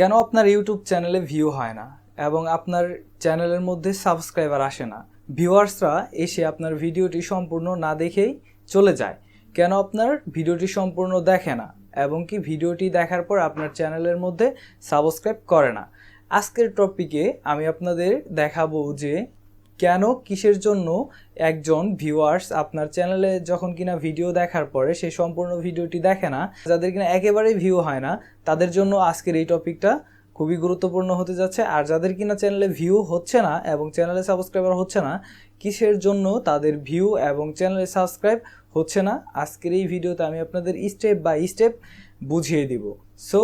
কেন আপনার ইউটিউব চ্যানেলে ভিউ হয় না এবং আপনার চ্যানেলের মধ্যে সাবস্ক্রাইবার আসে না? ভিউয়ার্সরা এসে আপনার ভিডিওটি সম্পূর্ণ না দেখেই চলে যায়। কেন আপনার ভিডিওটি সম্পূর্ণ দেখে না এবং কি ভিডিওটি দেখার পর আপনার চ্যানেলের মধ্যে সাবস্ক্রাইব করে না? আজকের টপিকে আমি আপনাদের দেখাবো যে কেন কিসের জন্য একজন ভিউয়ার্স আপনার চ্যানেলে যখন কিনা ভিডিও দেখার পরে সেই সম্পূর্ণ ভিডিওটি দেখে না, যাদের কিনা একেবারেই ভিউ হয় না, তাদের জন্য আজকের এই টপিকটা খুবই গুরুত্বপূর্ণ হতে যাচ্ছে। আর যাদের কিনা চ্যানেলে ভিউ হচ্ছে না এবং চ্যানেলে সাবস্ক্রাইবার হচ্ছে না, কিসের জন্য তাদের ভিউ এবং চ্যানেলে সাবস্ক্রাইব হচ্ছে না, আজকের এই ভিডিওতে আমি আপনাদের স্টেপ বাই স্টেপ বুঝিয়ে দিব। সো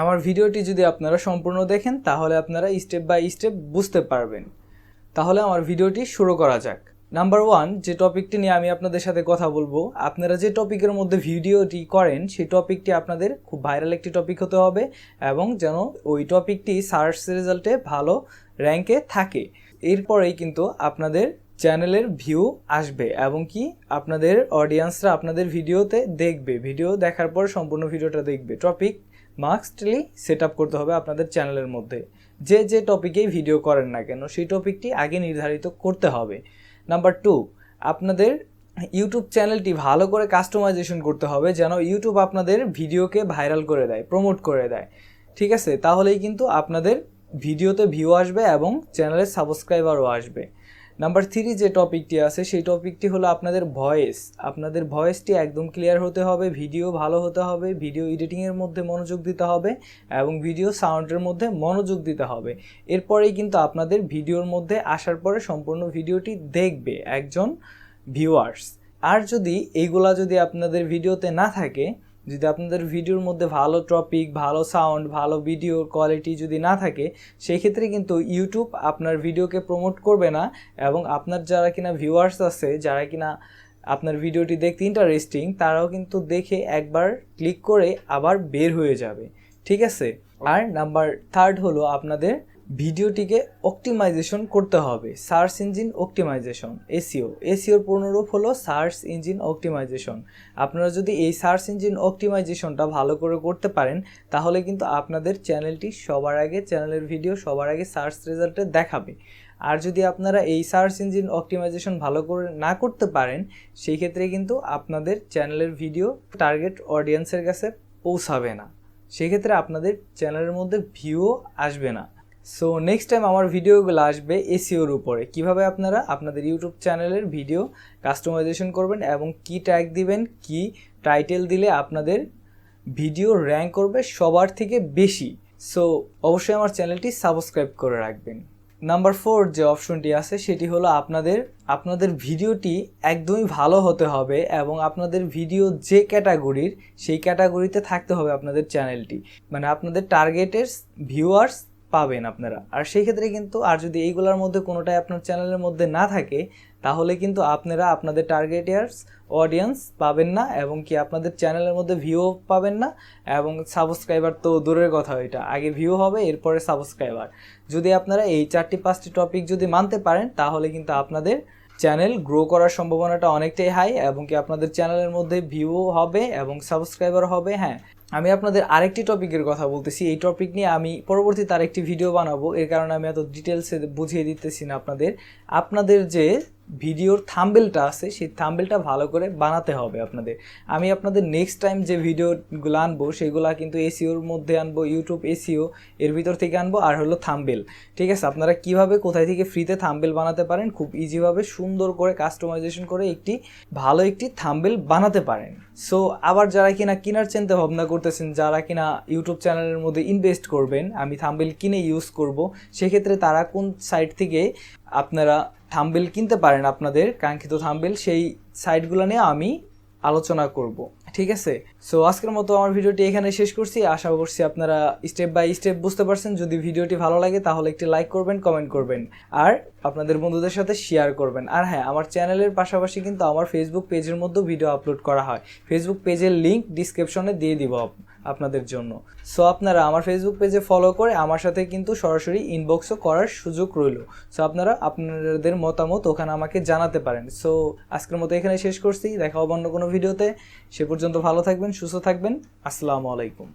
আমার ভিডিওটি যদি আপনারা সম্পূর্ণ দেখেন তাহলে আপনারা স্টেপ বাই স্টেপ বুঝতে পারবেন। তাহলে আমার ভিডিওটি শুরু করা যাক। নাম্বার 1, যে টপিকটি নিয়ে আমি আপনাদের সাথে কথা বলবো, আপনারা যে টপিকের মধ্যে ভিডিওটি করেন সেই টপিকটি আপনাদের খুব ভাইরাল একটি টপিক হতে হবে এবং যেন ওই টপিকটি সার্চ রেজাল্টে ভালো র্যাঙ্কে থাকে। এরপরেই কিন্তু আপনাদের চ্যানেলের ভিউ আসবে এবং কি আপনাদের অডিয়েন্সরা আপনাদের ভিডিওতে দেখবে। ভিডিও দেখার পর সম্পূর্ণ ভিডিওটা দেখবে। টপিক মাস্টলি সেট আপ করতে হবে আপনাদের চ্যানেলের মধ্যে। যে টপিকেই ভিডিও করেন না কেন সেই টপিকটি আগে নির্ধারিত করতে হবে। নাম্বার 2, আপনাদের ইউটিউব চ্যানেলটি ভালো করে কাস্টমাইজেশন করতে হবে যেন ইউটিউব আপনাদের ভিডিওকে ভাইরাল করে দেয়, প্রমোট করে দেয়। ঠিক আছে, তাহলেই কিন্তু আপনাদের ভিডিওতে ভিউ আসবে এবং চ্যানেলের সাবস্ক্রাইবারও আসবে। নাম্বার 3, যে টপিকটি আছে সেই টপিকটি হলো আপনাদের ভয়েস। আপনাদের ভয়েসটি একদম ক্লিয়ার হতে হবে, ভিডিও ভালো হতে হবে, ভিডিও এডিটিংয়ের মধ্যে মনোযোগ দিতে হবে এবং ভিডিও সাউন্ডের মধ্যে মনোযোগ দিতে হবে। এরপরেই কিন্তু আপনাদের ভিডিওর মধ্যে আসার পরে সম্পূর্ণ ভিডিওটি দেখবে একজন ভিউয়ার্স। আর যদি এইগুলা যদি আপনাদের ভিডিওতে না থাকে, যদি আপনাদের ভিডিওর মধ্যে ভালো টপিক, ভালো সাউন্ড, ভালো ভিডিওর কোয়ালিটি যদি না থাকে, সেই ক্ষেত্রে কিন্তু ইউটিউব আপনার ভিডিওকে প্রমোট করবে না এবং আপনার যারা কিনা ভিউয়ার্স আছে, যারা কিনা আপনার ভিডিওটি দেখতে ইন্টারেস্টিং, তারাও কিন্তু দেখে একবার ক্লিক করে আবার বের হয়ে যাবে। ঠিক আছে। আর নাম্বার 3 হলো আপনাদের ভিডিওটিকে অপটিমাইজেশন করতে হবে। সার্চ ইঞ্জিন অপটিমাইজেশন, এসইওর পূর্ণরূপ হলো সার্চ ইঞ্জিন অপটিমাইজেশন। আপনারা যদি এই সার্চ ইঞ্জিন অপটিমাইজেশনটা ভালো করে করতে পারেন তাহলে কিন্তু আপনাদের চ্যানেলটি সবার আগে, চ্যানেলের ভিডিও সবার আগে সার্চ রেজাল্টে দেখাবে। আর যদি আপনারা এই সার্চ ইঞ্জিন অপটিমাইজেশন ভালো করে না করতে পারেন, সেই ক্ষেত্রে কিন্তু আপনাদের চ্যানেলের ভিডিও টার্গেট অডিয়েন্সের কাছে পৌঁছাবে না, সেক্ষেত্রে আপনাদের চ্যানেলের মধ্যে ভিউও আসবে না। সো নেক্সট টাইম আমার ভিডিওগুলো আসবে এসইওর উপরে, কিভাবে আপনারা আপনাদের ইউটিউব চ্যানেলের ভিডিও কাস্টমাইজেশন করবেন এবং কি ট্যাগ দিবেন, কি টাইটেল দিলে আপনাদের ভিডিও র্যাঙ্ক করবে সবার থেকে বেশি। সো অবশ্যই আমার চ্যানেলটি সাবস্ক্রাইব করে রাখবেন। নাম্বার 4, যে অপশনটি আছে সেটি হলো আপনাদের ভিডিওটি একদমই ভালো হতে হবে এবং আপনাদের ভিডিও যে ক্যাটাগরির সেই ক্যাটাগরিতে থাকতে হবে আপনাদের চ্যানেলটি, মানে আপনাদের টার্গেটের ভিউয়ার্স পাবেন আপনারা। আর সেই ক্ষেত্রে কিন্তু আর যদি এইগুলোর মধ্যে কোনোটাই আপনার চ্যানেলের মধ্যে না থাকে তাহলে কিন্তু আপনারা আপনাদের টার্গেটার্স অডিয়েন্স পাবেন না এবং কি আপনাদের চ্যানেলের মধ্যে ভিউ পাবেন না এবং সাবস্ক্রাইবার তো দূরের কথা, এটা আগে ভিউ হবে এরপরে সাবস্ক্রাইবার। যদি আপনারা এই 4-5টি টপিক যদি মানতে পারেন তাহলে কিন্তু আপনাদের চ্যানেল গ্রো করার সম্ভাবনাটা অনেকটাই হাই এবং কি আপনাদের চ্যানেলের মধ্যে ভিউ হবে এবং সাবস্ক্রাইবার হবে। হ্যাঁ, আমি আপনাদের আরেকটি টপিকের কথা বলতেছি, এই টপিক নিয়ে আমি পরবর্তীতে আরেকটি ভিডিও বানাবো, এর কারণে আমি এত ডিটেলসে বুঝিয়ে দিতেছি না আপনাদের যে ভিডিওর থাম্বনেলটা আছে সেই থাম্বনেলটা ভালো করে বানাতে হবে আপনাদের। আমি আপনাদের নেক্সট টাইম যে ভিডিওগুলো আনবো সেগুলো কিন্তু এসইওর মধ্যে আনবো, ইউটিউব এসইও এর ভিতর থেকে আনবো। আর হলো থাম্বনেল, ঠিক আছে, আপনারা কিভাবে কোথায় থেকে ফ্রিতে থাম্বনেল বানাতে পারেন, খুব ইজিভাবে সুন্দর করে কাস্টমাইজেশন করে ভালো একটি থাম্বনেল বানাতে পারেন। সো আবার যারা কিনা কেনার চিন্তা ভাবনা করতেছেন, যারা কিনা ইউটিউব চ্যানেলের মধ্যে ইনভেস্ট করবেন, আমি থাম্বনেল কিনে ইউজ করব, সেক্ষেত্রে তারা কোন সাইট থেকে আপনারা থাম্বনেল কিনতে পারেন আপনাদের কাঙ্ক্ষিত থাম্বনেল, সেই সাইটগুলো নিয়ে আমি আলোচনা করব। ঠিক আছে। সো আজকের মতো আমার ভিডিওটি এখানে শেষ করছি। আশা করছি আপনারা স্টেপ বাই স্টেপ বুঝতে পারছেন। যদি ভিডিওটি ভালো লাগে তাহলে একটি লাইক করবেন, কমেন্ট করবেন আর আপনাদের বন্ধুদের সাথে শেয়ার করবেন। আর হ্যাঁ, আমার চ্যানেলের পাশাপাশি কিন্তু আমার ফেসবুক পেজের মধ্যেও ভিডিও আপলোড করা হয়। ফেসবুক পেজের লিঙ্ক ডিসক্রিপশনে দিয়ে দিব আপনাদের জন্য। সো আপনারা আমার ফেসবুক পেজে ফলো করে আমার সাথে কিন্তু সরাসরি ইনবক্সও করার সুযোগ রইল। সো আপনারা আপনাদের মতামত ওখানে আমাকে জানাতে পারেন। সো আজকের মতো এখানে শেষ করছি, দেখা হবে অন্য কোনো ভিডিওতে। সে পর্যন্ত ভালো থাকবেন, সুস্থ থাকবেন। আসসালামু আলাইকুম।